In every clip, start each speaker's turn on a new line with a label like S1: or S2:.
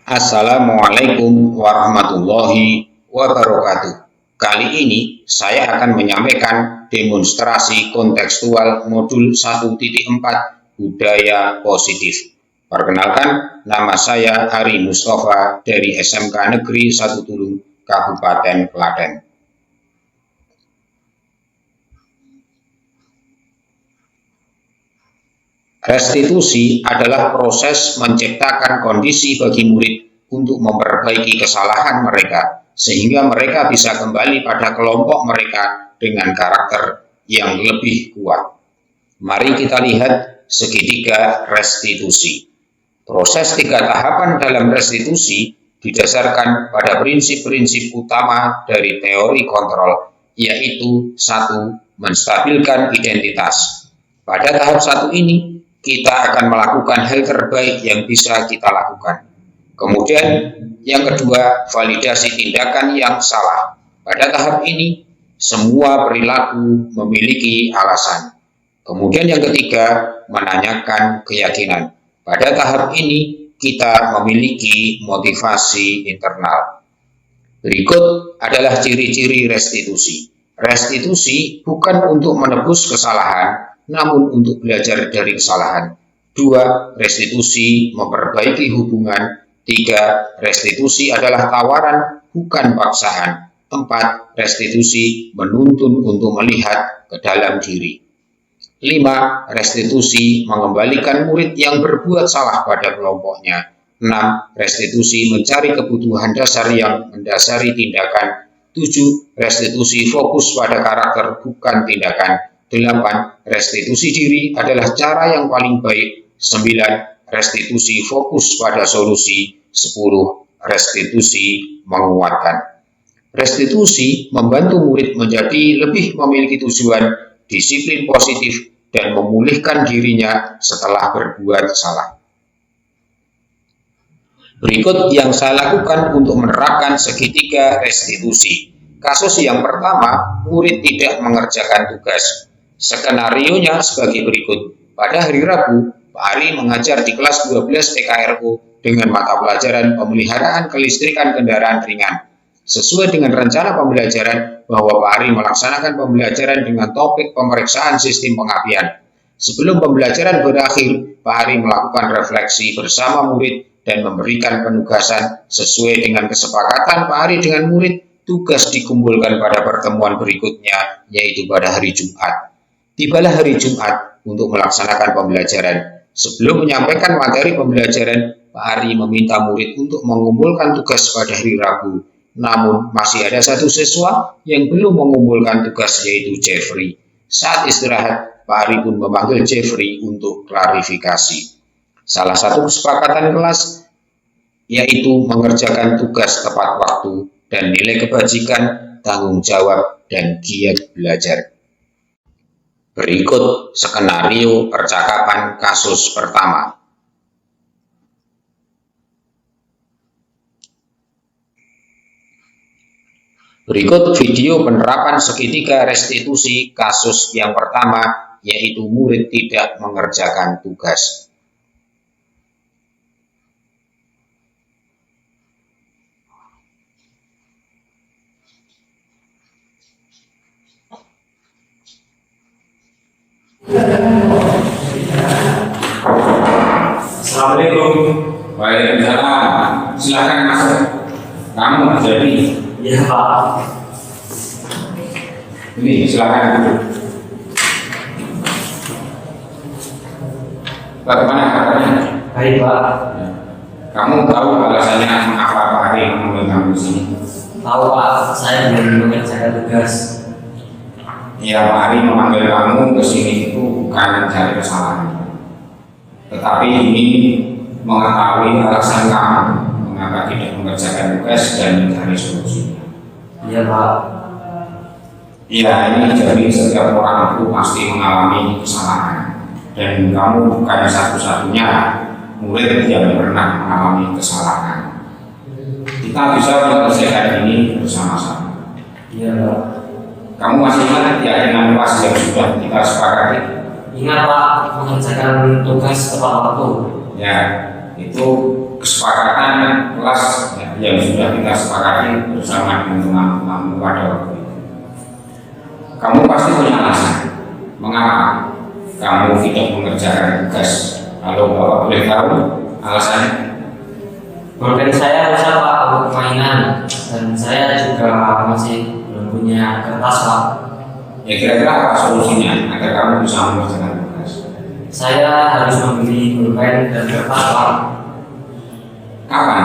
S1: Assalamualaikum warahmatullahi wabarakatuh. Kali ini saya akan menyampaikan demonstrasi kontekstual modul 1.4 budaya positif. Perkenalkan, nama saya Ari Mustafa dari SMK Negeri 1 Tulung, Kabupaten Klaten. Restitusi adalah proses menciptakan kondisi bagi murid untuk memperbaiki kesalahan mereka, sehingga mereka bisa kembali pada kelompok mereka dengan karakter yang lebih kuat. Mari kita lihat segitiga restitusi. Proses 3 tahapan dalam restitusi didasarkan pada prinsip-prinsip utama dari teori kontrol, yaitu 1. Menstabilkan identitas. Pada tahap 1 ini, kita akan melakukan hal terbaik yang bisa kita lakukan. Kemudian, yang kedua, validasi tindakan yang salah. Pada tahap ini, semua perilaku memiliki alasan. Kemudian yang ketiga, menanyakan keyakinan. Pada tahap ini, kita memiliki motivasi internal. Berikut adalah ciri-ciri restitusi. Restitusi bukan untuk menebus kesalahan, namun untuk belajar dari kesalahan. 2. Restitusi memperbaiki hubungan. 3. Restitusi adalah tawaran, bukan paksaan. 4. Restitusi menuntun untuk melihat ke dalam diri. 5. Restitusi mengembalikan murid yang berbuat salah pada kelompoknya. 6. Restitusi mencari kebutuhan dasar yang mendasari tindakan. 7. Restitusi fokus pada karakter, bukan tindakan. 8. Restitusi diri adalah cara yang paling baik. 9. Restitusi fokus pada solusi. 10. Restitusi menguatkan. Restitusi membantu murid menjadi lebih memiliki tujuan, disiplin positif, dan memulihkan dirinya setelah berbuat salah. Berikut yang saya lakukan untuk menerapkan segitiga restitusi. Kasus yang pertama, murid tidak mengerjakan tugas. Skenarionya sebagai berikut. Pada hari Rabu, Pak Ari mengajar di kelas 12 PKRU dengan mata pelajaran pemeliharaan kelistrikan kendaraan ringan. Sesuai dengan rencana pembelajaran bahwa Pak Ari melaksanakan pembelajaran dengan topik pemeriksaan sistem pengapian. Sebelum pembelajaran berakhir, Pak Ari melakukan refleksi bersama murid dan memberikan penugasan sesuai dengan kesepakatan Pak Ari dengan murid. Tugas dikumpulkan pada pertemuan berikutnya, yaitu pada hari Jumat. Tibalah hari Jumat untuk melaksanakan pembelajaran. Sebelum menyampaikan materi pembelajaran, Pak Ari meminta murid untuk mengumpulkan tugas pada hari Rabu. Namun, masih ada satu siswa yang belum mengumpulkan tugas, yaitu Jeffrey. Saat istirahat, Pak Ari pun memanggil Jeffrey untuk klarifikasi. Salah satu kesepakatan kelas yaitu mengerjakan tugas tepat waktu dan nilai kebajikan, tanggung jawab, dan giat belajar. Berikut skenario percakapan kasus pertama. Berikut video penerapan segitiga restitusi kasus yang pertama, yaitu murid tidak mengerjakan tugas.
S2: Assalamualaikum.
S1: Waalaikumsalam. Silakan masuk. Kamu jadi.
S2: Ya Pak.
S1: Ini silakan duduk. Bagaimana kabarnya?
S2: Baik Pak.
S1: Kamu tahu alasannya mengapa Pak Ari memanggil kamu di sini?
S2: Tahu Pak, saya belum mengerjakan tugas.
S1: Ya, Pak Ari memanggil kamu ke sini itu bukan mencari kesalahan, tetapi ini mengetahui alasan kamu mengapa tidak mengerjakan tugas dan mencari solusinya.
S2: Iya Pak.
S1: Iya, ini jadi setiap orang itu pasti mengalami kesalahan, dan kamu bukan satu-satunya murid yang pernah mengalami kesalahan. Kita bisa menyelesaikan ini bersama-sama.
S2: Iya Pak.
S1: Kamu masih ingat keyakinan kelas yang sudah kita sepakati?
S2: Ingat Pak, mengerjakan tugas tepat waktu.
S1: Ya, itu kesepakatan kelas yang sudah kita sepakati bersama dengan teman-teman pada waktu itu. Kamu pasti punya alasan mengapa kamu tidak mengerjakan tugas. Kalau Bapak boleh tahu alasannya?
S2: Pulpen saya rusak Pak untuk mainan, dan saya juga masih belum punya kertas Pak.
S1: Ya kira-kira apa solusinya agar kamu bisa mengerjakan tugas?
S2: Saya harus membeli pulpen dan kertas Pak.
S1: Kapan?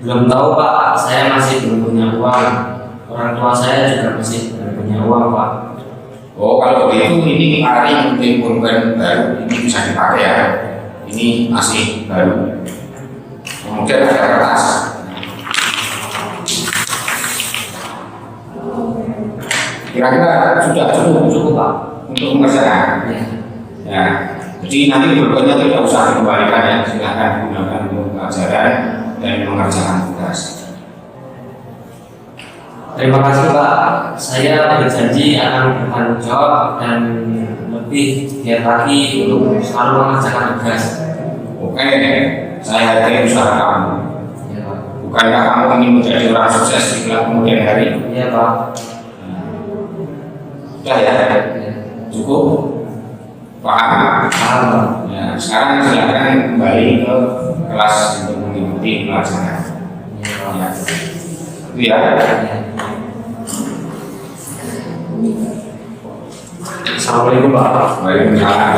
S2: Belum tahu Pak, saya masih belum punya uang. Orang tua saya juga masih belum punya uang Pak.
S1: Oh, kalau begitu ini hari untuk pulpen baru, ini bisa dipakai ya. Ini masih baru. Kemudian ada kertas. Kira-kira sudah cukup Pak untuk mengerjakan.
S2: Ya.
S1: Ya, jadi nanti pulpennya tidak usah dikembalikan ya, silahkan gunakan untuk pelajaran dan mengerjakan tugas.
S2: Terima kasih Pak, saya berjanji akan bertanggung jawab dan lebih giat lagi untuk selalu mengerjakan tugas.
S1: Oke, saya hargai usaha kamu.
S2: Ya Pak.
S1: Bukankah kamu ingin menjadi orang sukses di kelak kemudian hari?
S2: Iya Pak.
S1: Sudah ya? Cukup? Paham?
S2: Paham Pak.
S1: Ya, sekarang silakan kembali ke kelas untuk mengikuti pelajaran.
S2: Iya Pak.
S1: Ya. Itu ya.
S2: Assalamualaikum Pak.
S1: Waalaikumsalam.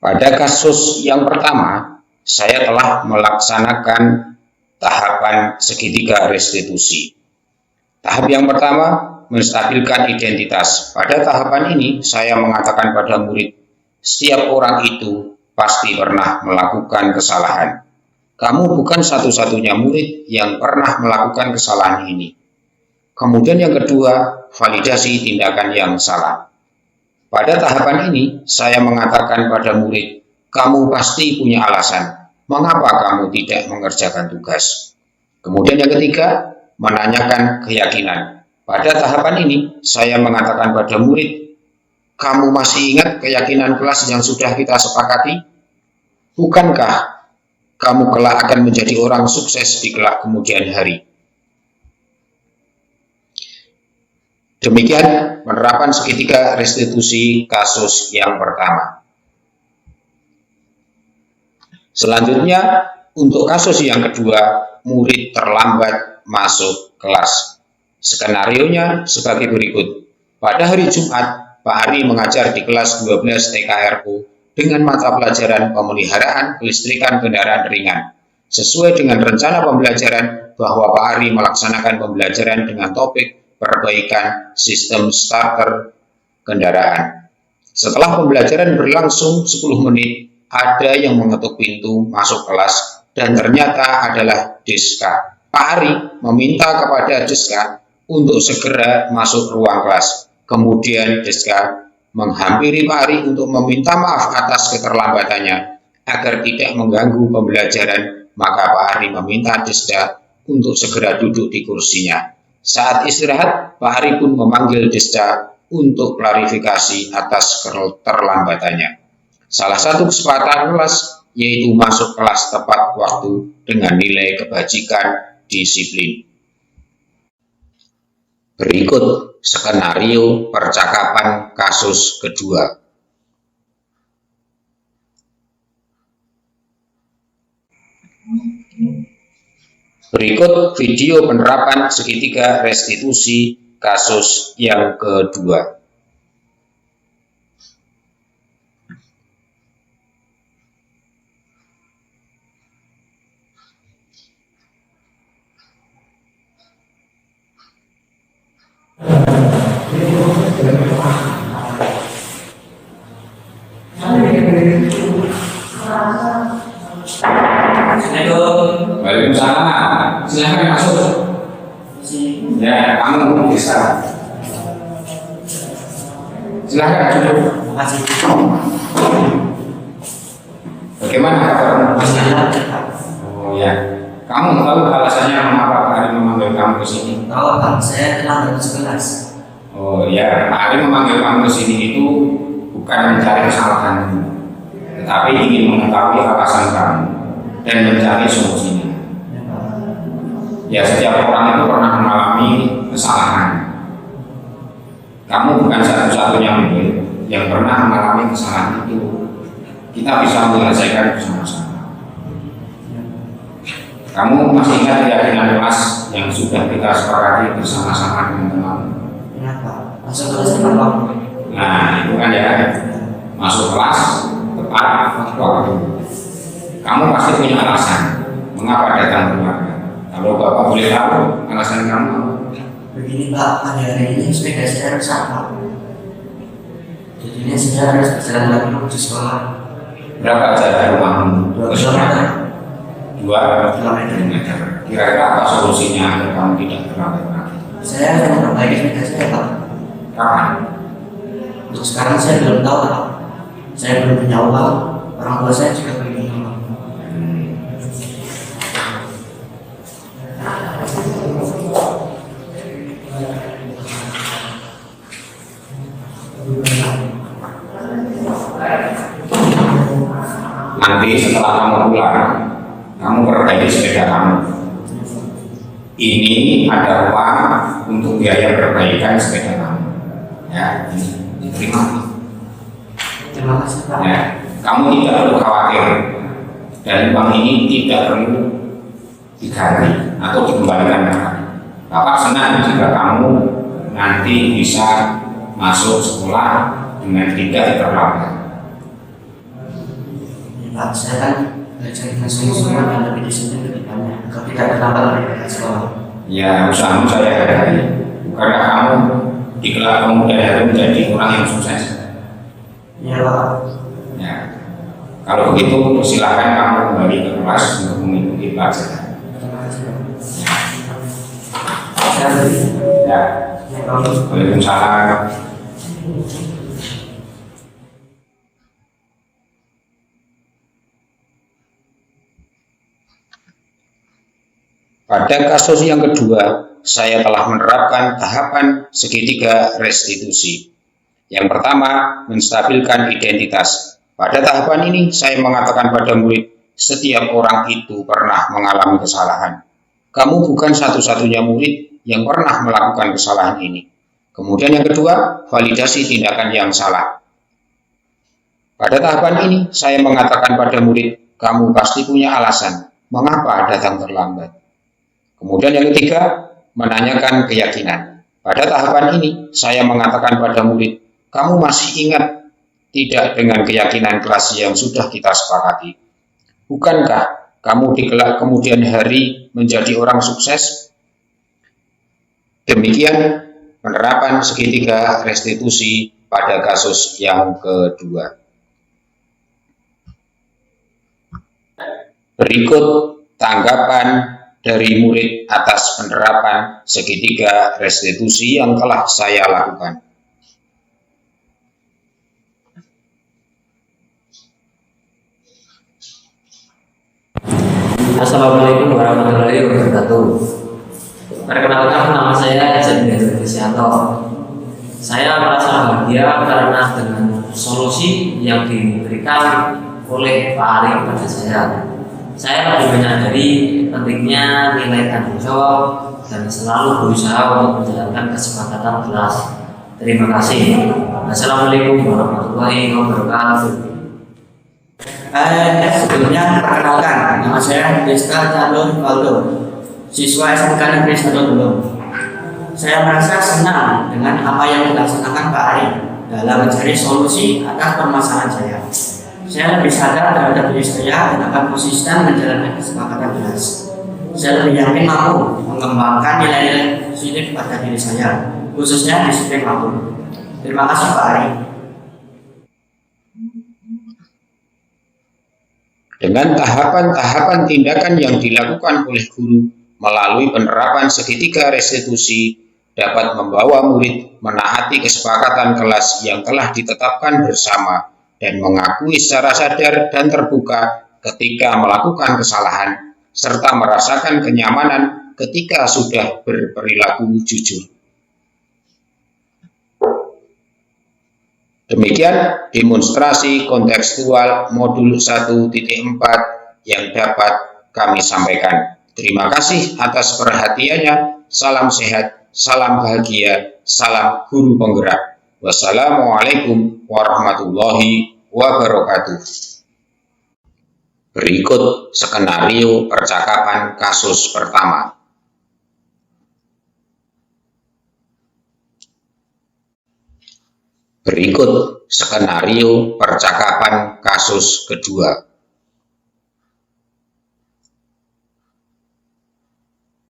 S1: Pada kasus yang pertama, saya telah melaksanakan tahapan segitiga restitusi. Tahap yang pertama, menstabilkan identitas. Pada tahapan ini, saya mengatakan pada murid, setiap orang itu pasti pernah melakukan kesalahan. Kamu bukan satu-satunya murid yang pernah melakukan kesalahan ini. Kemudian yang kedua, validasi tindakan yang salah. Pada tahapan ini, saya mengatakan pada murid, kamu pasti punya alasan mengapa kamu tidak mengerjakan tugas. Kemudian yang ketiga, menanyakan keyakinan. Pada tahapan ini, saya mengatakan pada murid, kamu masih ingat keyakinan kelas yang sudah kita sepakati? Bukankah kamu kelak akan menjadi orang sukses di kelak kemudian hari? Demikian penerapan segitiga restitusi kasus yang pertama. Selanjutnya, untuk kasus yang kedua, murid terlambat masuk kelas. Skenarionya sebagai berikut. Pada hari Jumat, Pak Ari mengajar di kelas 12 TKRU dengan mata pelajaran pemeliharaan kelistrikan kendaraan ringan. Sesuai dengan rencana pembelajaran bahwa Pak Ari melaksanakan pembelajaran dengan topik perbaikan sistem starter kendaraan. Setelah pembelajaran berlangsung 10 menit, ada yang mengetuk pintu masuk kelas dan ternyata adalah Deska. Pak Ari meminta kepada Deska untuk segera masuk ruang kelas. Kemudian Deska menghampiri Pak Ari untuk meminta maaf atas keterlambatannya agar tidak mengganggu pembelajaran. Maka Pak Ari meminta Deska untuk segera duduk di kursinya. Saat istirahat, Pak Ari pun memanggil Deska untuk klarifikasi atas keterlambatannya. Salah satu kesepakatan kelas yaitu masuk kelas tepat waktu dengan nilai kebajikan disiplin. Berikut skenario percakapan kasus kedua. Berikut video penerapan segitiga restitusi kasus yang kedua.
S2: Assalamualaikum.
S1: Waalaikumsalam. Silahkan masuk. Ya, kamu bisa. Silahkan duduk.
S2: Terima kasih.
S1: Bagaimana kabarmu?
S2: Masih ada.
S1: Oh ya, kamu tahu alasannya mengapa Pak Ari memanggil kamu ke sini?
S2: Tahu Pak, saya kenal dengan kelas.
S1: Oh ya, Pak Ari memanggil kamu ke sini itu bukan mencari kesalahan, tetapi ingin mengetahui alasan kamu dan mencari solusinya. Ya, setiap orang itu pernah mengalami kesalahan. Kamu bukan satu-satunya murid yang pernah mengalami kesalahan itu. Kita bisa menyelesaikan bersama-sama. Kamu masih ingat keyakinan kelas yang sudah kita sepakati bersama-sama dengan teman?
S2: Masuk kelas tepat.
S1: Nah, itu kan ya, masuk kelas tepat waktu. Kamu pasti punya alasan mengapa datang terlambat. Kalau Bapak boleh tahu alasan kamu?
S2: Begini Pak, pada hari ini sepeda saya rusak Pak. Jadinya saya harus berjalan lagi menuju sekolah.
S1: Berapa jarak rumahmu?
S2: 2 kilometer.
S1: 2 kilometer. Kira-kira apa solusinya agar kamu tidak terlambat lagi?
S2: Saya akan memperbaiki sepeda saya Pak.
S1: Kapan?
S2: Untuk sekarang saya belum tahu Pak. Saya belum punya uang. Orang tua saya juga belum punya uang.
S1: Nanti setelah kamu pulang, kamu perbaiki sepeda kamu. Ini ada uang untuk biaya perbaikan sepeda kamu. Ya, ini diterima.
S2: Terima kasih Pak.
S1: Ya, kamu tidak perlu khawatir dan uang ini tidak perlu diganti atau dikembalikan lagi. Bapak senang jika kamu nanti bisa masuk sekolah dengan tidak terlambat.
S2: Pak, saya kan belajar dengan sungguh-sungguh dan lebih disiplin lebih banyak. Agar tidak terlambat lagi ke sekolah.
S1: Ya, usahamu saya hargai. Bukankah kamu di kelak pemuda itu menjadi orang yang sukses?
S2: Iya Pak.
S1: Ya, kalau begitu silakan kamu kembali ke kelas untuk mengikuti pelajaran.
S2: Terima kasih Pak. Saya beri.
S1: Ya,
S2: Ya Pak.
S1: Waalaikumsalam. Pada kasus yang kedua, saya telah menerapkan tahapan segitiga restitusi. Yang pertama, menstabilkan identitas. Pada tahapan ini, saya mengatakan pada murid, setiap orang itu pernah mengalami kesalahan. Kamu bukan satu-satunya murid yang pernah melakukan kesalahan ini. Kemudian yang kedua, validasi tindakan yang salah. Pada tahapan ini, saya mengatakan pada murid, kamu pasti punya alasan mengapa datang terlambat. Kemudian yang ketiga, menanyakan keyakinan. Pada tahapan ini, saya mengatakan pada murid, kamu masih ingat tidak dengan keyakinan kelas yang sudah kita sepakati? Bukankah kamu di kelak kemudian hari menjadi orang sukses? Demikian penerapan segitiga restitusi pada kasus yang kedua. Berikut tanggapan dari murid atas penerapan segitiga restitusi yang telah saya lakukan.
S2: Assalamualaikum warahmatullahi wabarakatuh. Perkenalkan, nama saya Jadil Desianto. Saya merasa bahagia karena dengan solusi yang diberikan oleh Pak Ari kepada saya lebih menyadari pentingnya nilai tanggung jawab dan selalu berusaha untuk menjalankan kesepakatan kelas. Terima kasih. Assalamualaikum warahmatullahi wabarakatuh. Sebelumnya perkenalkan, nama saya Desta Chandor Valdo, siswa SMK Negeri 1 Belum. Saya merasa senang dengan apa yang dilaksanakan Pak Ari dalam mencari solusi atas permasalahan saya. Saya lebih sadar terhadap diri saya dan akan konsisten menjalankan kesepakatan kelas. Saya lebih yakin mampu mengembangkan nilai-nilai positif pada diri saya, khususnya disiplin waktu. Terima kasih Pak Ari.
S1: Dengan tahapan-tahapan tindakan yang dilakukan oleh guru melalui penerapan segitiga restitusi dapat membawa murid menaati kesepakatan kelas yang telah ditetapkan bersama dan mengakui secara sadar dan terbuka ketika melakukan kesalahan, serta merasakan kenyamanan ketika sudah berperilaku jujur. Demikian demonstrasi kontekstual modul 1.4 yang dapat kami sampaikan. Terima kasih atas perhatiannya. Salam sehat, salam bahagia, salam guru penggerak. Wassalamualaikum warahmatullahi wabarakatuh. Berikut skenario percakapan kasus pertama. Berikut skenario percakapan kasus kedua.